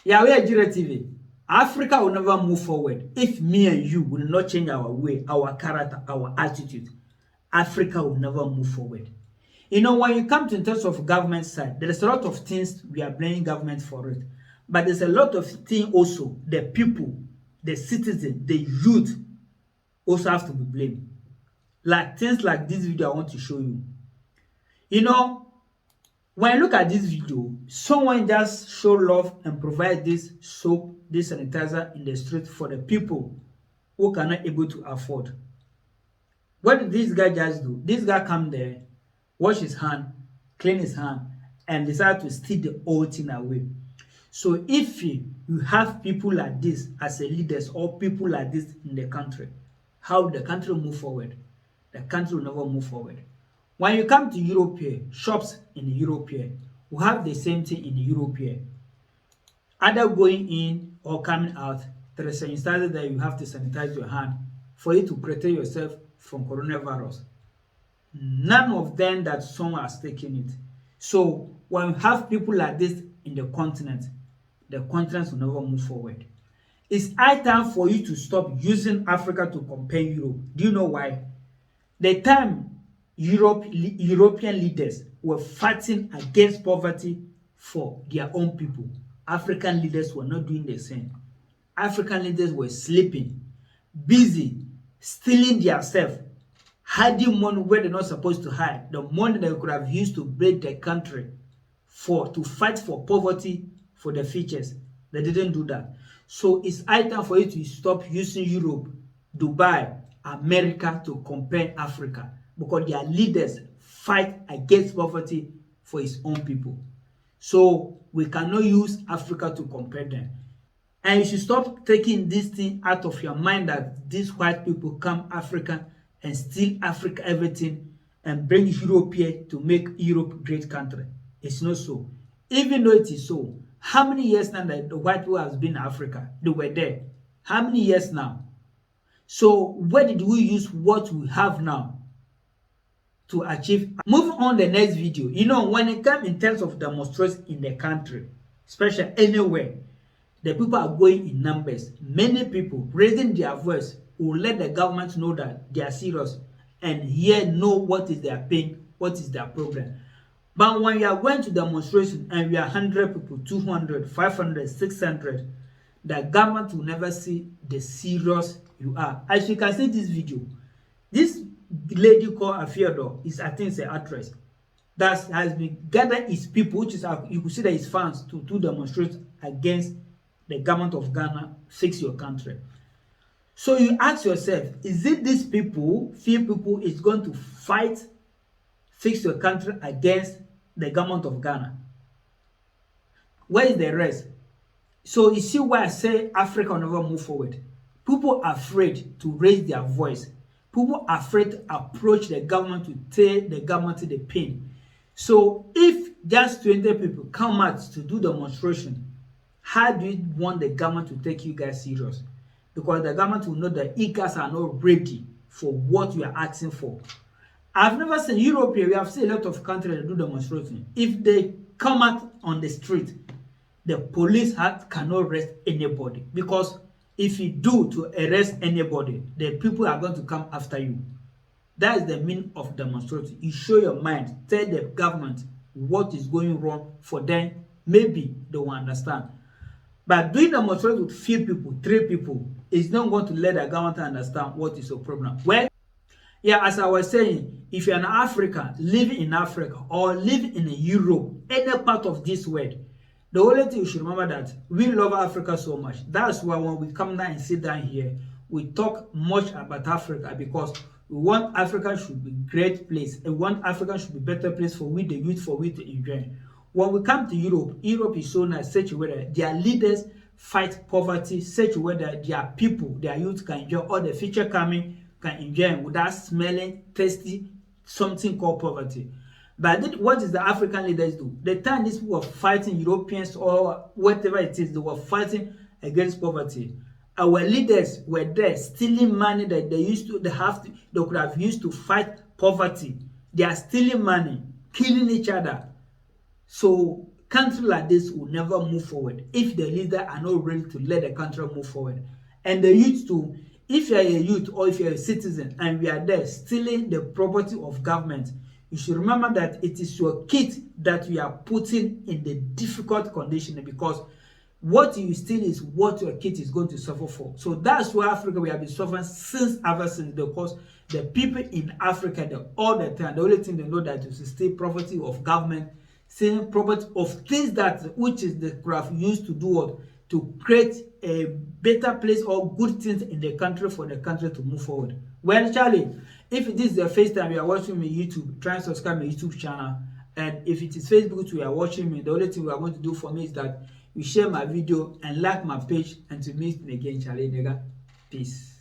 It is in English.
Yeah, we are Jira TV. Africa will never move forward if me and you will not change our way, our character, our attitude. Africa will never move forward. You know, when you come to in terms of government side, there is a lot of things we are blaming government for it. But there's a lot of things also the people, the citizens, the youth also have to be blamed. Like things like this video I want to show you. You know, when I look at this video, someone just show love and provide this soap, this sanitizer in the street for the people who cannot able to afford. What did this guy just do? This guy come there, wash his hand, clean his hand, and decide to steal the whole thing away. So if you have people like this as a leaders or people like this in the country, how will the country move forward? The country will never move forward. When you come to Europe here, shops in Europe here, we have the same thing in Europe here. Either going in or coming out, there is an instance that you have to sanitize your hand for you to protect yourself from coronavirus. None of them that someone has taken it. So when we have people like this in the continent will never move forward. It's high time for you to stop using Africa to compare Europe. Do you know why? The time European leaders were fighting against poverty for their own people, African leaders were not doing the same. African leaders were sleeping, busy, stealing their self, hiding money where they're not supposed to hide. The money they could have used to build the country to fight for poverty for the futures. They didn't do that. So it's high time for you to stop using Europe, Dubai, America to compare Africa, because their leaders fight against poverty for his own people. So we cannot use Africa to compare them. And you should stop taking this thing out of your mind that these white people come Africa and steal Africa everything and bring Europe here to make Europe great country. It's not so. Even though it is so, how many years now that the white people has been in Africa? They were there. How many years now? So where did we use what we have now to achieve? Moving on the next video. You know, when it comes in terms of demonstrations in the country, especially anywhere, the people are going in numbers. Many people raising their voice will let the government know that they are serious and here know what is their pain, what is their problem. But when you are going to demonstration and we are 100 people, 200, 500, 600, the government will never see the serious you are. As you can see this video, this lady called Afia is, I think, an actress that has been gathered his people, which is, you could see that his fans to demonstrate against the government of Ghana, fix your country. So you ask yourself, is it these people, few people, is going to fight, fix your country against the government of Ghana? Where is the rest? So you see why I say Africa will never move forward. People are afraid to raise their voice. People are afraid to approach the government to tell the government the pain. So if just 20 people come out to do demonstration, how do you want the government to take you guys serious? Because the government will know that you guys are not ready for what you are asking for. I've never seen Europe here. We have seen a lot of countries that do demonstration. If they come out on the street, the police cannot arrest anybody, because if you do to arrest anybody, the people are going to come after you. That is the meaning of demonstration. You show your mind, tell the government what is going wrong for them. Maybe they will understand. But doing demonstration with few people, 3 people, is not going to let the government understand what is your problem. Well, yeah, as I was saying, if you're an African living in Africa or living in Europe, any part of this world, the only thing you should remember that we love Africa so much. That's why when we come down and sit down here, we talk much about Africa, because we want Africa should be a great place. We want Africa should be a better place for we, the youth, for we to enjoy. When we come to Europe, Europe is so nice, such a way that their leaders fight poverty, such a way that their people, their youth can enjoy all the future coming, can enjoy without smelling, tasty, something called poverty. But what does the African leaders do? The time these people were fighting Europeans or whatever it is, they were fighting against poverty. Our leaders were there stealing money that they could have used to fight poverty. They are stealing money, killing each other. So country like this will never move forward if the leaders are not ready to let the country move forward. And the youth too, if you are a youth or if you are a citizen and we are there stealing the property of government, you should remember that it is your kids that we are putting in the difficult condition, because what you steal is what your kid is going to suffer for. So that's why Africa, we have been suffering ever since, because the people in Africa, all the time, the only thing they know that is to steal property of government, stealing property of things that which is the craft used to do what, to create a better place or good things in the country for the country to move forward. Well, Charlie, if this is the first time you are watching me YouTube, try and subscribe my YouTube channel. And if it is Facebook you are watching me, the only thing you are going to do for me is that you share my video and like my page. And to meet me again, Charlie nigga. Peace.